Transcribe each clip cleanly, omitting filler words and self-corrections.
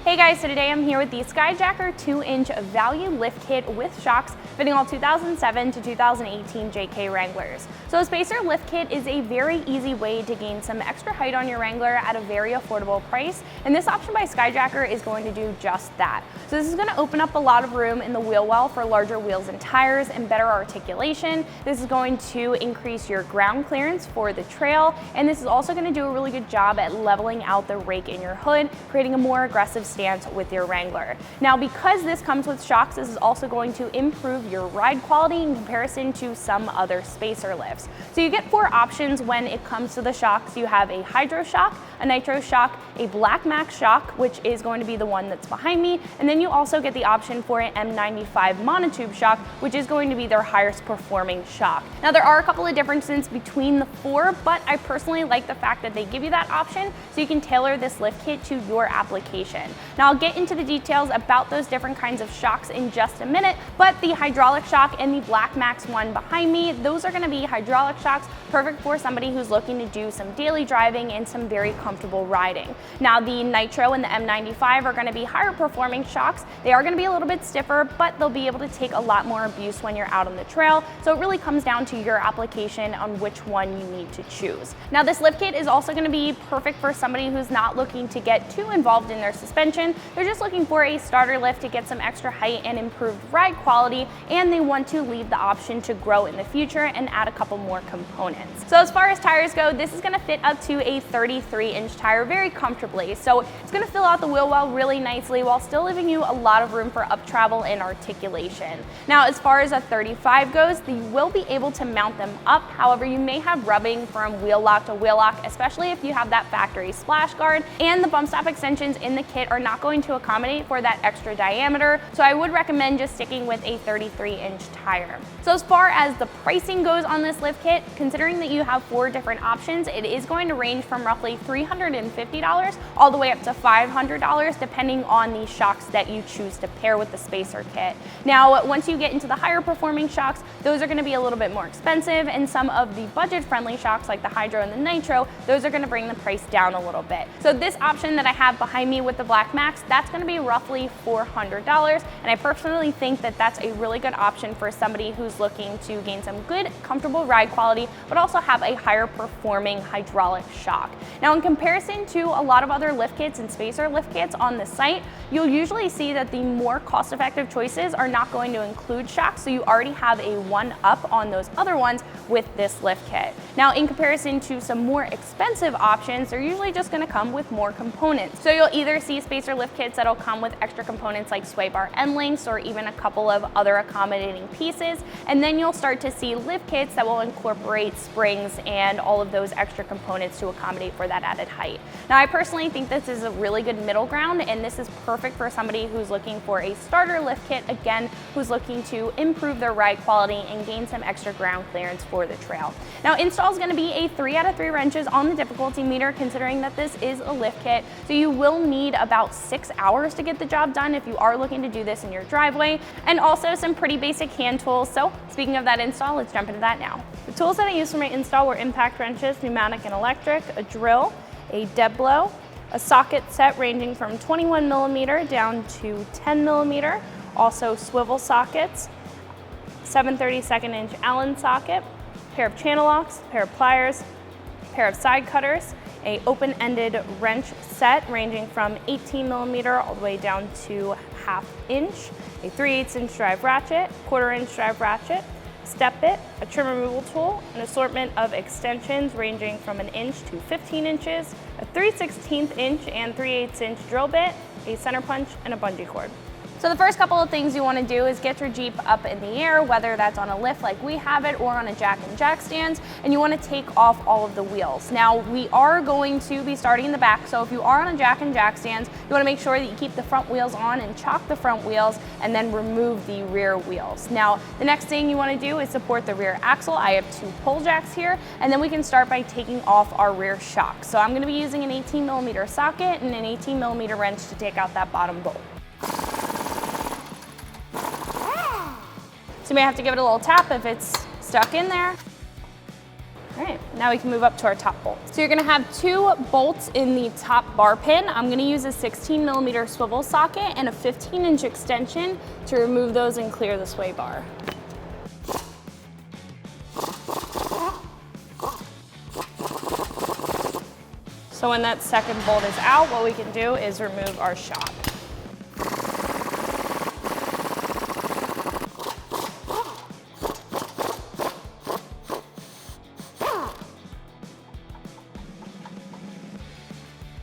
Hey guys, so today I'm here with the SkyJacker 2-inch value lift kit with shocks fitting all 2007 to 2018 JK Wranglers. So a spacer lift kit is a very easy way to gain some extra height on your Wrangler at a very affordable price, and this option by SkyJacker is going to do just that. So this is going to open up a lot of room in the wheel well for larger wheels and tires and better articulation. This is going to increase your ground clearance for the trail, and this is also going to do a really good job at leveling out the rake in your hood, creating a more aggressive stance with your Wrangler. Now, because this comes with shocks, this is also going to improve your ride quality in comparison to some other spacer lifts. So you get 4 options when it comes to the shocks. You have a hydro shock, a nitro shock, a black max shock, which is going to be the one that's behind me, and then you also get the option for an M95 monotube shock, which is going to be their highest performing shock. Now, there are a couple of differences between the 4, but I personally like the fact that they give you that option so you can tailor this lift kit to your application. Now, I'll get into the details about those different kinds of shocks in just a minute, but the hydraulic shock and the Black Max one behind me, those are going to be hydraulic shocks, perfect for somebody who's looking to do some daily driving and some very comfortable riding. Now, the Nitro and the M95 are going to be higher performing shocks. They are going to be a little bit stiffer, but they'll be able to take a lot more abuse when you're out on the trail. So it really comes down to your application on which one you need to choose. Now, this lift kit is also going to be perfect for somebody who's not looking to get too involved in their suspension. They're just looking for a starter lift to get some extra height and improved ride quality, and they want to leave the option to grow in the future and add a couple more components. So as far as tires go, this is going to fit up to a 33-inch tire very comfortably. So it's going to fill out the wheel well really nicely while still leaving you a lot of room for up travel and articulation. Now, as far as a 35 goes, you will be able to mount them up. However, you may have rubbing from wheel lock to wheel lock, especially if you have that factory splash guard, and the bump stop extensions in the kit are not going to accommodate for that extra diameter. So I would recommend just sticking with a 33-inch tire. So as far as the pricing goes on this lift kit, considering that you have 4 different options, it is going to range from roughly $350 all the way up to $500, depending on the shocks that you choose to pair with the spacer kit. Now, once you get into the higher performing shocks, those are going to be a little bit more expensive, and some of the budget-friendly shocks like the Hydro and the Nitro, those are going to bring the price down a little bit. So this option that I have behind me with the Black Max, that's going to be roughly $400, and I personally think that that's a really good option for somebody who's looking to gain some good, comfortable ride quality, but also have a higher performing hydraulic shock. Now, in comparison to a lot of other lift kits and spacer lift kits on the site, you'll usually see that the more cost-effective choices are not going to include shocks, so you already have a one-up on those other ones with this lift kit. Now, in comparison to some more expensive options, they're usually just going to come with more components. So you'll either see spacer lift kits that'll come with extra components like sway bar end links or even a couple of other accommodating pieces, and then you'll start to see lift kits that will incorporate springs and all of those extra components to accommodate for that added height. Now, I personally think this is a really good middle ground, and this is perfect for somebody who's looking for a starter lift kit, again, who's looking to improve their ride quality and gain some extra ground clearance for the trail. Now, install is going to be a 3 out of 3 wrenches on the difficulty meter, considering that this is a lift kit. So you will need about 6 hours to get the job done if you are looking to do this in your driveway, and also some pretty basic hand tools. So speaking of that install, let's jump into that now. The tools that I used for my install were impact wrenches, pneumatic and electric, a drill, a dead blow, a socket set ranging from 21mm down to 10mm, also swivel sockets, 7/32" Allen socket, pair of channel locks, pair of pliers, pair of side cutters, a open-ended wrench set ranging from 18mm all the way down to 1/2 inch, a 3/8" drive ratchet, 1/4 inch drive ratchet, step bit, a trim removal tool, an assortment of extensions ranging from 1 inch to 15 inches, a 3/16 inch and 3/8 inch drill bit, a center punch, and a bungee cord. So the first couple of things you want to do is get your Jeep up in the air, whether that's on a lift like we have it or on a jack and jack stands, and you want to take off all of the wheels. Now, we are going to be starting in the back, so if you are on a jack and jack stands, you want to make sure that you keep the front wheels on and chock the front wheels and then remove the rear wheels. Now, the next thing you want to do is support the rear axle. I have 2 pull jacks here, and then we can start by taking off our rear shock. So I'm going to be using an 18mm socket and an 18mm wrench to take out that bottom bolt. So you may have to give it a little tap if it's stuck in there. All right, now we can move up to our top bolt. So you're gonna have 2 bolts in the top bar pin. I'm gonna use a 16mm swivel socket and a 15-inch extension to remove those and clear the sway bar. So when that second bolt is out, what we can do is remove our shock.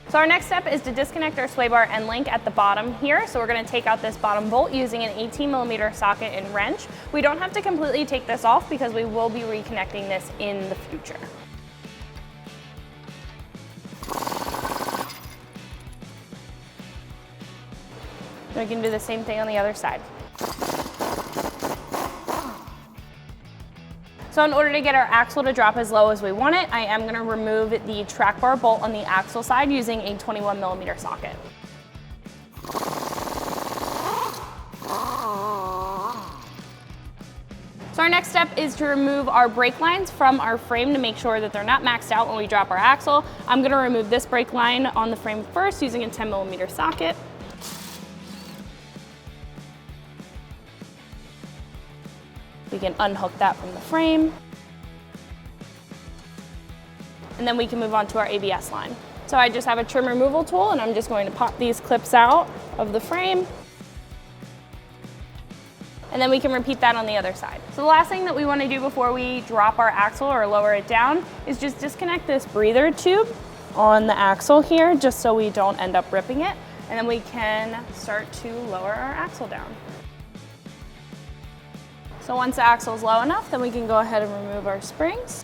So our next step is to disconnect our sway bar end link at the bottom here. So we're gonna take out this bottom bolt using an 18mm socket and wrench. We don't have to completely take this off because we will be reconnecting this in the future. We can do the same thing on the other side. So in order to get our axle to drop as low as we want it, I am going to remove the track bar bolt on the axle side using a 21mm socket. So our next step is to remove our brake lines from our frame to make sure that they're not maxed out when we drop our axle. I'm going to remove this brake line on the frame first using a 10mm socket. We can unhook that from the frame. And then we can move on to our ABS line. So I just have a trim removal tool and I'm just going to pop these clips out of the frame. And then we can repeat that on the other side. So the last thing that we want to do before we drop our axle or lower it down is just disconnect this breather tube on the axle here, just so we don't end up ripping it. And then we can start to lower our axle down. So once the axle is low enough, then we can go ahead and remove our springs.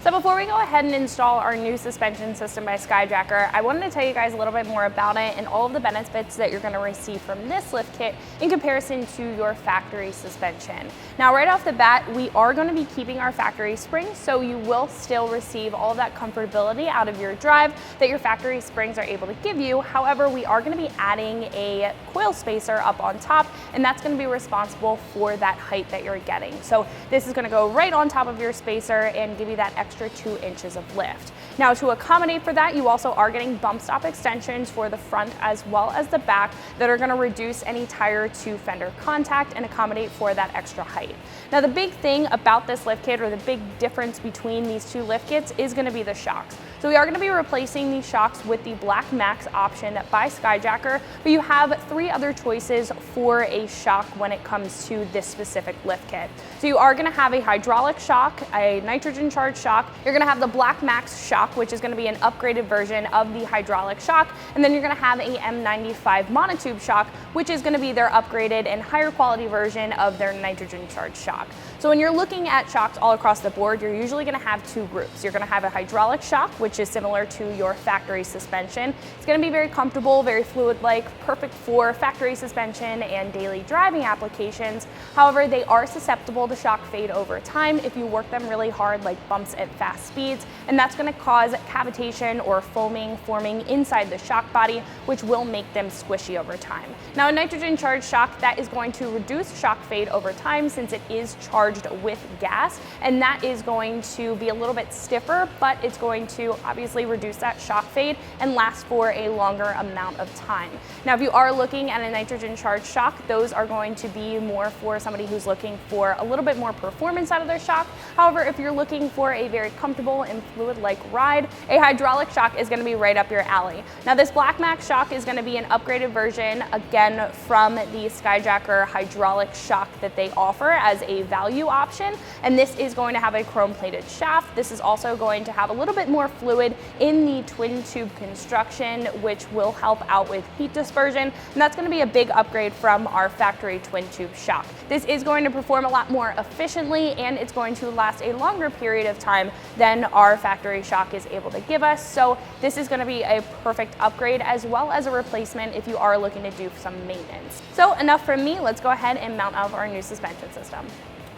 So before we go ahead and install our new suspension system by SkyJacker, I wanted to tell you guys a little bit more about it and all of the benefits that you're going to receive from this lift kit in comparison to your factory suspension. Now right off the bat, we are going to be keeping our factory springs, so you will still receive all of that comfortability out of your drive that your factory springs are able to give you. However, we are going to be adding a coil spacer up on top, and that's going to be responsible for that height that you're getting. So this is going to go right on top of your spacer and give you that extra 2 inches of lift. Now to accommodate for that, you also are getting bump stop extensions for the front as well as the back that are going to reduce any tire to fender contact and accommodate for that extra height. Now the big thing about this lift kit, or the big difference between these 2 lift kits, is going to be the shocks. So we are going to be replacing these shocks with the Black Max option by SkyJacker, but you have 3 other choices for a shock when it comes to this specific lift kit. So you are going to have a hydraulic shock, a nitrogen charged shock, you're going to have the Black Max shock, which is going to be an upgraded version of the hydraulic shock, and then you're going to have a M95 monotube shock, which is going to be their upgraded and higher quality version of their nitrogen charged shock. So when you're looking at shocks all across the board, you're usually going to have 2 groups. You're going to have a hydraulic shock, which is similar to your factory suspension. It's going to be very comfortable, very fluid-like, perfect for factory suspension and daily driving applications. However, they are susceptible to shock fade over time if you work them really hard, like bumps at fast speeds, and that's going to cause cavitation or foaming forming inside the shock body, which will make them squishy over time. Now a nitrogen charged shock, that is going to reduce shock fade over time since it is charged with gas, and that is going to be a little bit stiffer, but it's going to obviously reduce that shock fade and last for a longer amount of time. Now if you are looking at a nitrogen charged shock, those are going to be more for somebody who's looking for a little bit more performance out of their shock. However, if you're looking for a very comfortable and fluid-like ride, a hydraulic shock is going to be right up your alley. Now this Black Max shock is going to be an upgraded version, again, from the SkyJacker hydraulic shock that they offer as a value option, and this is going to have a chrome-plated shaft. This is also going to have a little bit more fluid in the twin tube construction, which will help out with heat dispersion, and that's going to be a big upgrade from our factory twin tube shock. This is going to perform a lot more efficiently, and it's going to last a longer period of time than our factory shock is able to give us. So this is going to be a perfect upgrade as well as a replacement if you are looking to do some maintenance. So enough from me, let's go ahead and mount up our new suspension system.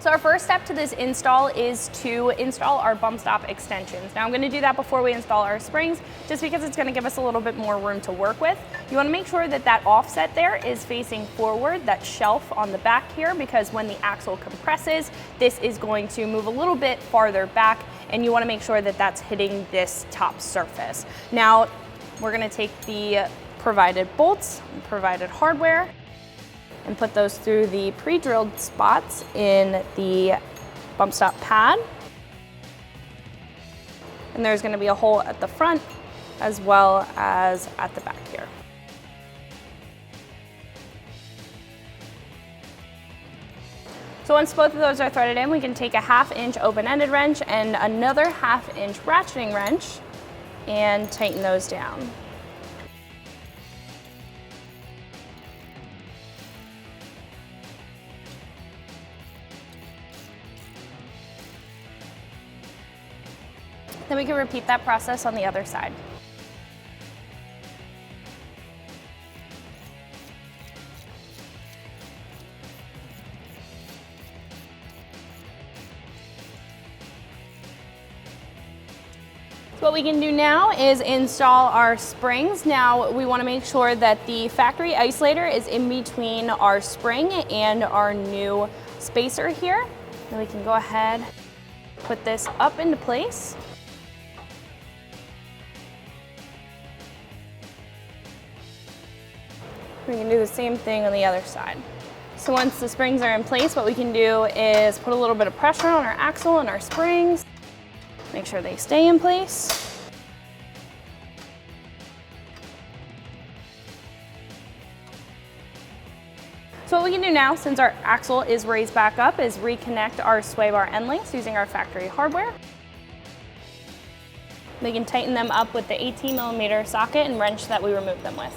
So our first step to this install is to install our bump stop extensions. Now I'm going to do that before we install our springs, just because it's going to give us a little bit more room to work with. You want to make sure that that offset there is facing forward, that shelf on the back here, because when the axle compresses, this is going to move a little bit farther back, and you want to make sure that that's hitting this top surface. Now we're going to take the provided bolts, provided hardware, and put those through the pre-drilled spots in the bump stop pad. And there's going to be a hole at the front as well as at the back here. So once both of those are threaded in, we can take a 1/2 inch open-ended wrench and another 1/2 inch ratcheting wrench and tighten those down. Then we can repeat that process on the other side. So what we can do now is install our springs. Now we want to make sure that the factory isolator is in between our spring and our new spacer here. Then we can go ahead, put this up into place. We can do the same thing on the other side. So once the springs are in place, what we can do is put a little bit of pressure on our axle and our springs. Make sure they stay in place. So what we can do now, since our axle is raised back up, is reconnect our sway bar end links using our factory hardware. We can tighten them up with the 18mm socket and wrench that we removed them with.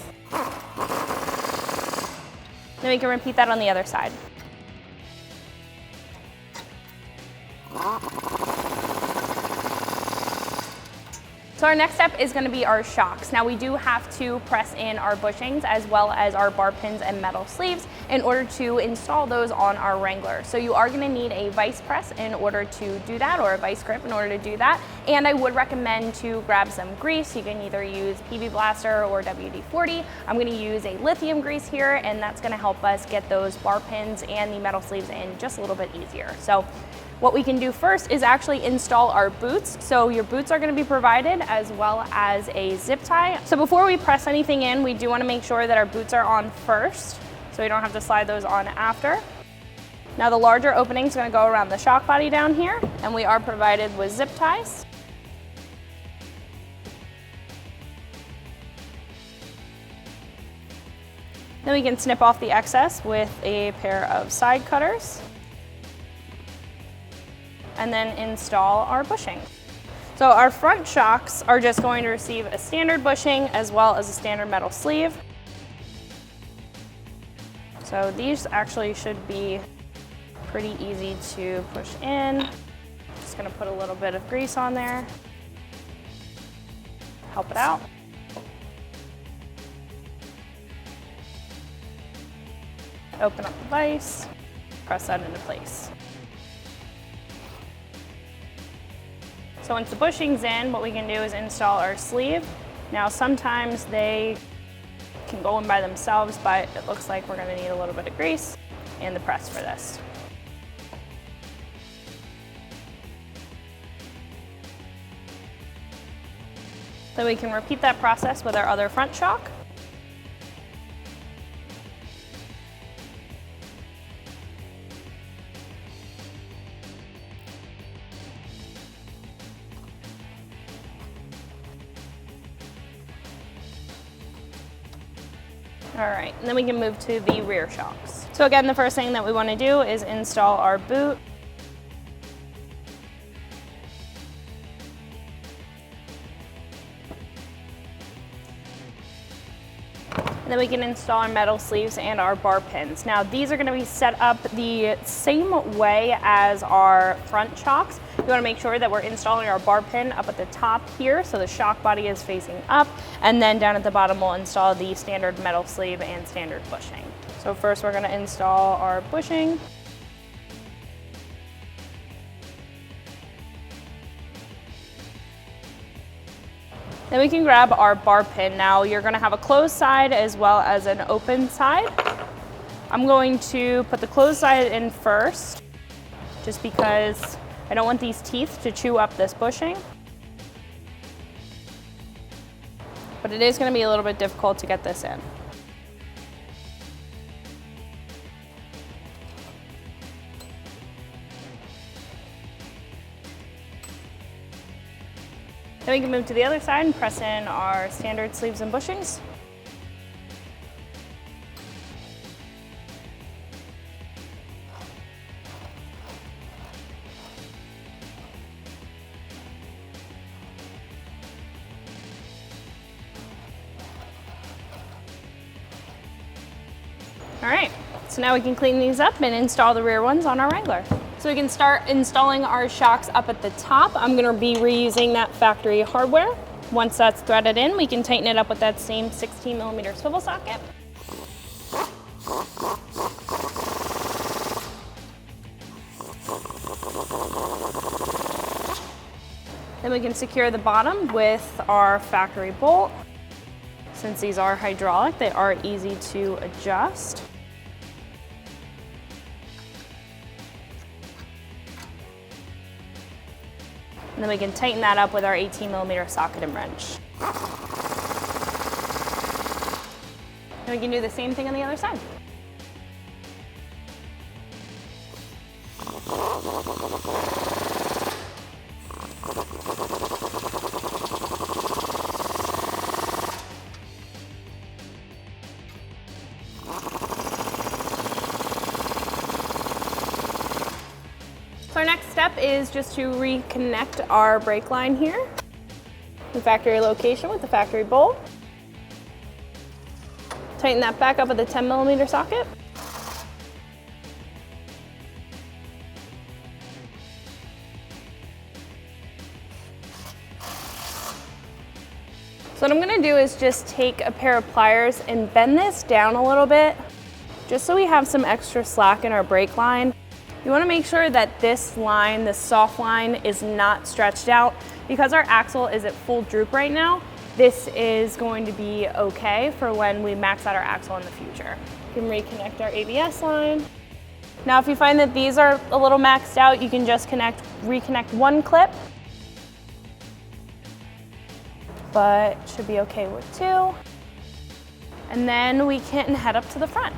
Then we can repeat that on the other side. So our next step is going to be our shocks. Now we do have to press in our bushings as well as our bar pins and metal sleeves in order to install those on our Wrangler. So you are going to need a vice press in order to do that, or a vice grip in order to do that. And I would recommend to grab some grease. You can either use PB Blaster or WD-40. I'm going to use a lithium grease here, and that's going to help us get those bar pins and the metal sleeves in just a little bit easier. So what we can do first is actually install our boots. So your boots are going to be provided as well as a zip tie. So before we press anything in, we do want to make sure that our boots are on first, so we don't have to slide those on after. Now the larger opening is going to go around the shock body down here, and we are provided with zip ties. Then we can snip off the excess with a pair of side cutters, and then install our bushing. So our front shocks are just going to receive a standard bushing as well as a standard metal sleeve. So these actually should be pretty easy to push in. Just gonna put a little bit of grease on there, help it out. Open up the vise, press that into place. So once the bushing's in, what we can do is install our sleeve. Now sometimes they can go in by themselves, but it looks like we're going to need a little bit of grease and the press for this. Then we can repeat that process with our other front shock. All right, and then we can move to the rear shocks. So again, the first thing that we want to do is install our boot. And then we can install our metal sleeves and our bar pins. Now these are going to be set up the same way as our front shocks. You want to make sure that we're installing our bar pin up at the top here, so the shock body is facing up, and then down at the bottom we'll install the standard metal sleeve and standard bushing. So first we're going to install our bushing. Then we can grab our bar pin. Now you're gonna have a closed side as well as an open side. I'm going to put the closed side in first, just because I don't want these teeth to chew up this bushing. But it is gonna be a little bit difficult to get this in. Then we can move to the other side and press in our standard sleeves and bushings. All right, so now we can clean these up and install the rear ones on our Wrangler. So we can start installing our shocks up at the top. I'm gonna be reusing that factory hardware. Once that's threaded in, we can tighten it up with that same 16mm swivel socket. Then we can secure the bottom with our factory bolt. Since these are hydraulic, they are easy to adjust. And then we can tighten that up with our 18mm socket and wrench. And we can do the same thing on the other side. So our next step is just to reconnect our brake line here, the factory location with the factory bolt. Tighten that back up with a 10mm socket. So what I'm gonna do is just take a pair of pliers and bend this down a little bit, just so we have some extra slack in our brake line. You want to make sure that this line, this soft line, is not stretched out. Because our axle is at full droop right now, this is going to be okay for when we max out our axle in the future. You can reconnect our ABS line. Now if you find that these are a little maxed out, you can just reconnect one clip. But it should be okay with two. And then we can head up to the front.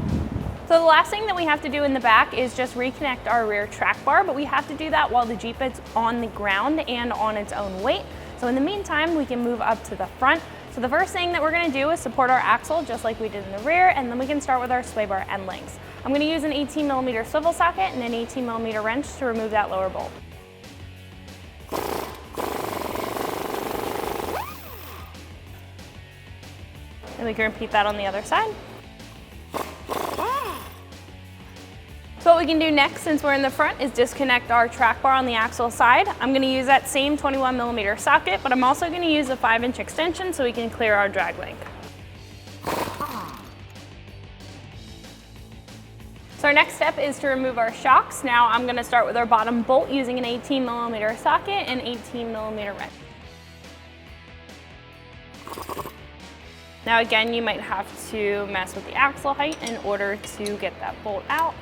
So the last thing that we have to do in the back is just reconnect our rear track bar, but we have to do that while the Jeep is on the ground and on its own weight. So in the meantime, we can move up to the front. So the first thing that we're gonna do is support our axle just like we did in the rear, and then we can start with our sway bar end links. I'm gonna use an 18mm swivel socket and an 18mm wrench to remove that lower bolt. And we can repeat that on the other side. So what we can do next, since we're in the front, is disconnect our track bar on the axle side. I'm gonna use that same 21mm socket, but I'm also gonna use a 5-inch extension so we can clear our drag link. So our next step is to remove our shocks. Now I'm gonna start with our bottom bolt using an 18mm socket and 18mm wrench. Now again, you might have to mess with the axle height in order to get that bolt out.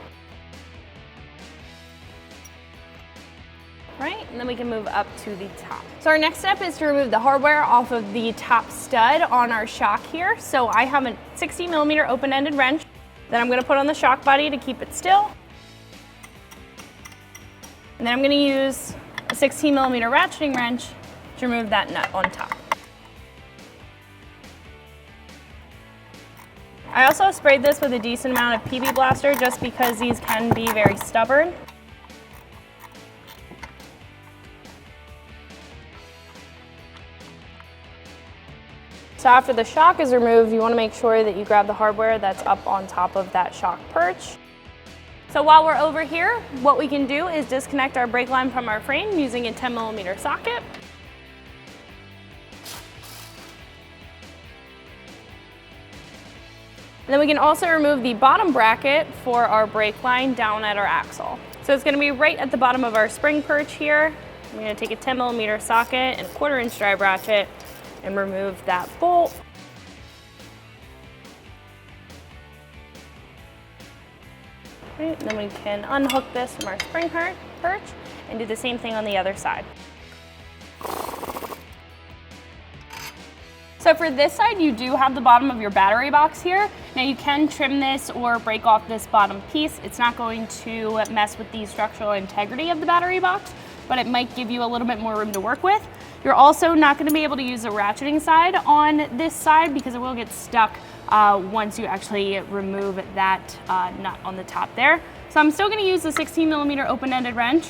Right, and then we can move up to the top. So our next step is to remove the hardware off of the top stud on our shock here. So I have a 60mm open-ended wrench that I'm gonna put on the shock body to keep it still. And then I'm gonna use a 16mm ratcheting wrench to remove that nut on top. I also sprayed this with a decent amount of PB Blaster just because these can be very stubborn. So after the shock is removed, you want to make sure that you grab the hardware that's up on top of that shock perch. So while we're over here, what we can do is disconnect our brake line from our frame using a 10mm socket. And then we can also remove the bottom bracket for our brake line down at our axle. So it's going to be right at the bottom of our spring perch here. I'm going to take a 10mm socket and a 1/4-inch drive ratchet and remove that bolt. Right, then we can unhook this from our spring perch and do the same thing on the other side. So for this side, you do have the bottom of your battery box here. Now you can trim this or break off this bottom piece. It's not going to mess with the structural integrity of the battery box, but it might give you a little bit more room to work with. You're also not going to be able to use the ratcheting side on this side because it will get stuck once you actually remove that nut on the top there. So I'm still going to use the 16mm open-ended wrench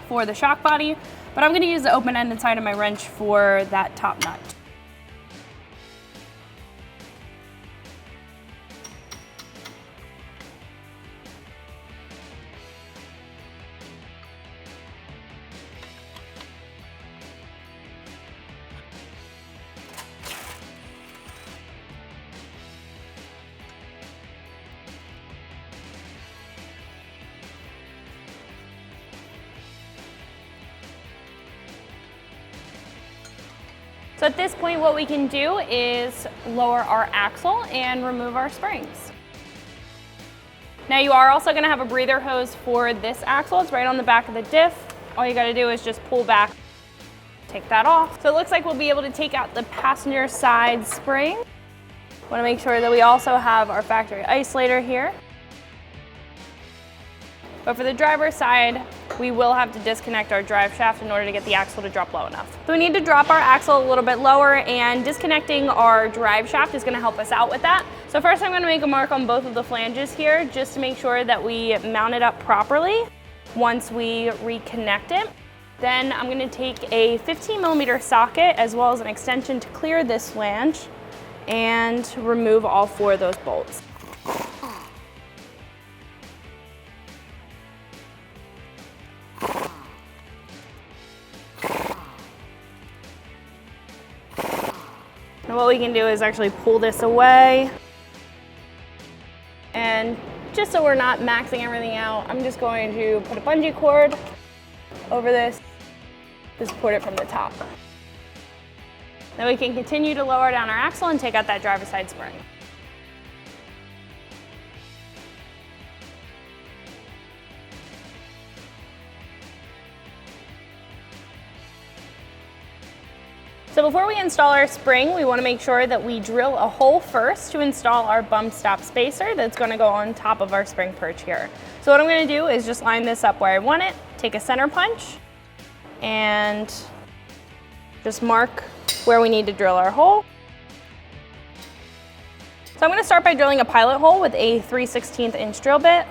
for the shock body, but I'm going to use the open-ended side of my wrench for that top nut. So at this point, what we can do is lower our axle and remove our springs. Now you are also going to have a breather hose for this axle. It's right on the back of the diff. All you got to do is just pull back, take that off. So it looks like we'll be able to take out the passenger side spring. Want to make sure that we also have our factory isolator here. But for the driver's side, we will have to disconnect our drive shaft in order to get the axle to drop low enough. So we need to drop our axle a little bit lower, and disconnecting our drive shaft is going to help us out with that. So first I'm going to make a mark on both of the flanges here just to make sure that we mount it up properly once we reconnect it. Then I'm going to take a 15mm socket as well as an extension to clear this flange and remove all 4 of those bolts. And what we can do is actually pull this away. And just so we're not maxing everything out, I'm just going to put a bungee cord over this to support it from the top. Then we can continue to lower down our axle and take out that driver's side spring. So before we install our spring, we want to make sure that we drill a hole first to install our bump stop spacer that's going to go on top of our spring perch here. So what I'm going to do is just line this up where I want it, take a center punch, and just mark where we need to drill our hole. So I'm going to start by drilling a pilot hole with a 3/16 inch drill bit.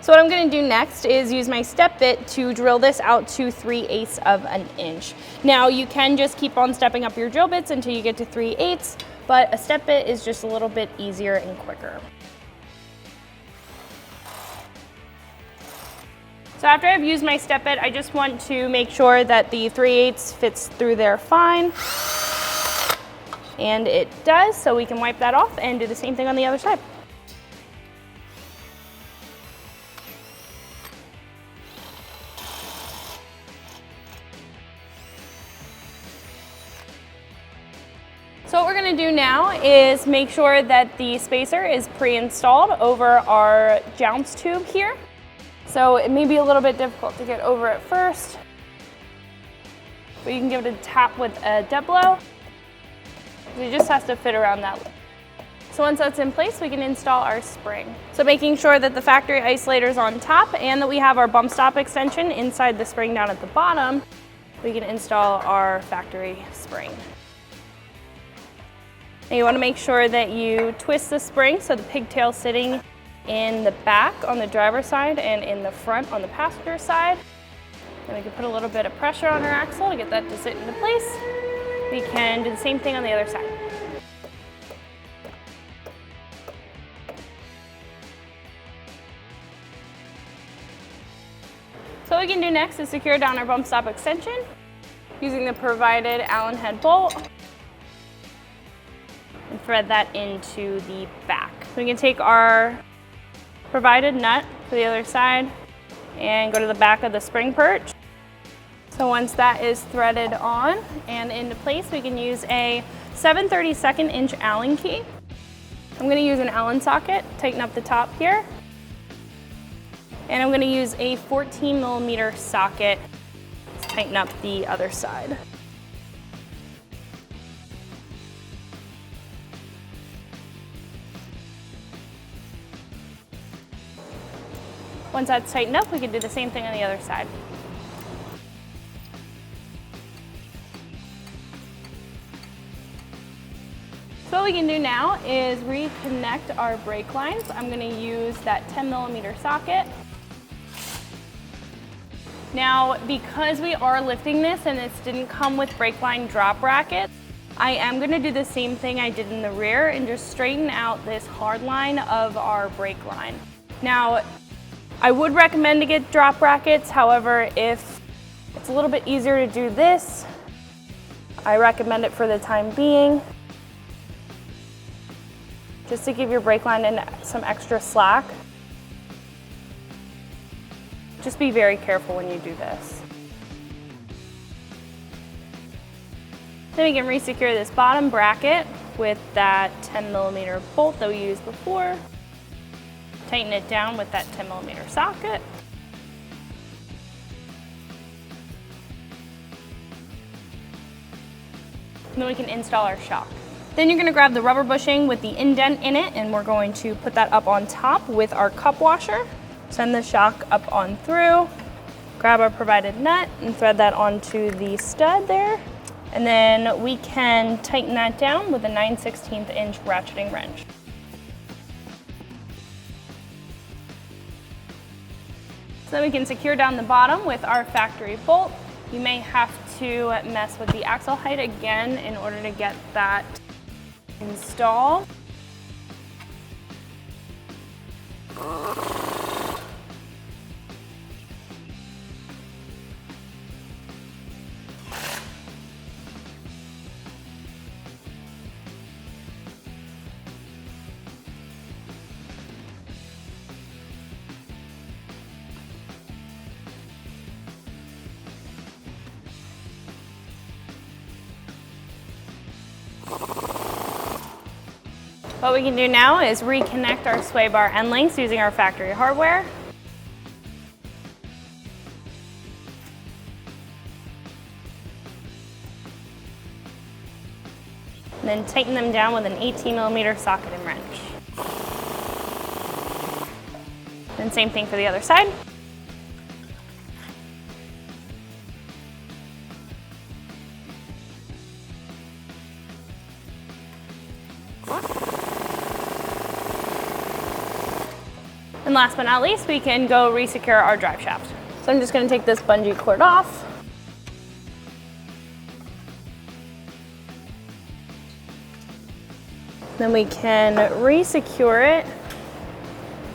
So what I'm going to do next is use my step bit to drill this out to 3/8 of an inch. Now you can just keep on stepping up your drill bits until you get to 3/8, but a step bit is just a little bit easier and quicker. So after I've used my step bit, I just want to make sure that the 3/8 fits through there fine. And it does, so we can wipe that off and do the same thing on the other side. So what we're going to do now is make sure that the spacer is pre-installed over our jounce tube here. So it may be a little bit difficult to get over at first, but you can give it a tap with a dead blow. It just has to fit around that lip. So once that's in place, we can install our spring. So making sure that the factory isolator is on top and that we have our bump stop extension inside the spring down at the bottom, we can install our factory spring. Now you want to make sure that you twist the spring so the pigtail's sitting in the back on the driver's side and in the front on the passenger side. Then we can put a little bit of pressure on our axle to get that to sit into place. We can do the same thing on the other side. So what we can do next is secure down our bump stop extension using the provided Allen head bolt and thread that into the back. We can take our provided nut for the other side and go to the back of the spring perch, So once that is threaded on and into place, we can use a 7/32 inch Allen key. I'm going to use an Allen socket, tighten up the top here. And I'm going to use a 14mm socket to tighten up the other side. Once that's tightened up, we can do the same thing on the other side. So what we can do now is reconnect our brake lines. I'm going to use that 10mm socket. Now, because we are lifting this and this didn't come with brake line drop brackets, I am going to do the same thing I did in the rear and just straighten out this hard line of our brake line. Now, I would recommend to get drop brackets. However, if it's a little bit easier to do this, I recommend it for the time being, just to give your brake line some extra slack. Just be very careful when you do this. Then we can resecure this bottom bracket with that 10mm bolt that we used before. Tighten it down with that 10mm socket. And then we can install our shock. Then you're going to grab the rubber bushing with the indent in it, and we're going to put that up on top with our cup washer. Send the shock up on through, grab our provided nut and thread that onto the stud there. And then we can tighten that down with a 9/16 inch ratcheting wrench. So then we can secure down the bottom with our factory bolt. You may have to mess with the axle height again in order to get that installed. What we can do now is reconnect our sway bar end links using our factory hardware. And then tighten them down with an 18mm socket and wrench. And same thing for the other side. And last but not least, we can go resecure our drive shaft. So I'm just going to take this bungee cord off. Then we can resecure it,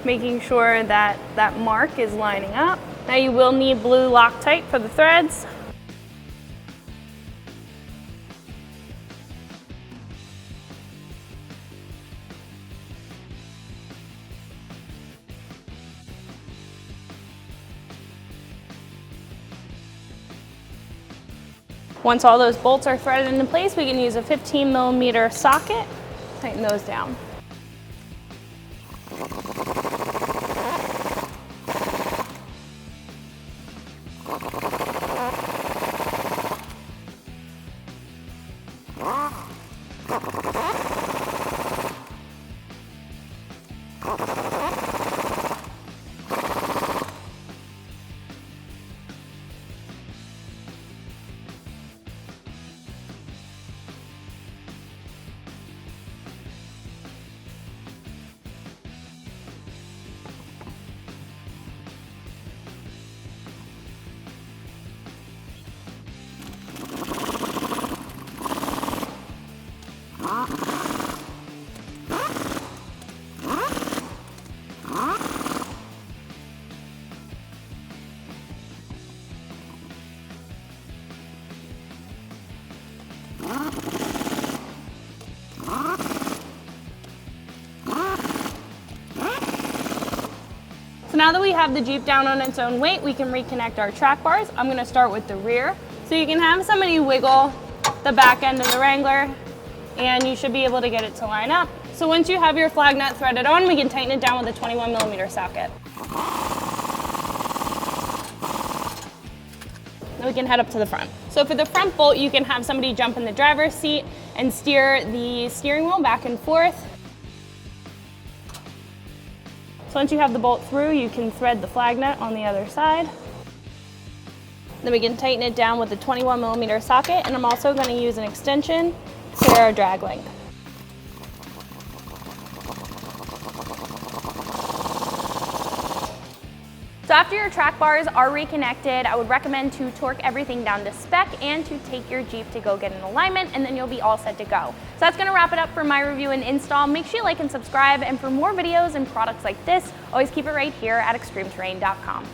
making sure that that mark is lining up. Now you will need blue Loctite for the threads. Once all those bolts are threaded into place, we can use a 15mm socket, tighten those down. now that we have the Jeep down on its own weight, we can reconnect our track bars. I'm gonna start with the rear. So you can have somebody wiggle the back end of the Wrangler and you should be able to get it to line up. So once you have your flag nut threaded on, we can tighten it down with a 21mm socket. Then we can head up to the front. So for the front bolt, you can have somebody jump in the driver's seat and steer the steering wheel back and forth. So once you have the bolt through, you can thread the flag nut on the other side. Then we can tighten it down with a 21mm socket, and I'm also going to use an extension for our drag length. So after your track bars are reconnected, I would recommend to torque everything down to spec and to take your Jeep to go get an alignment, and then you'll be all set to go. So that's gonna wrap it up for my review and install. Make sure you like and subscribe, and for more videos and products like this, always keep it right here at ExtremeTerrain.com.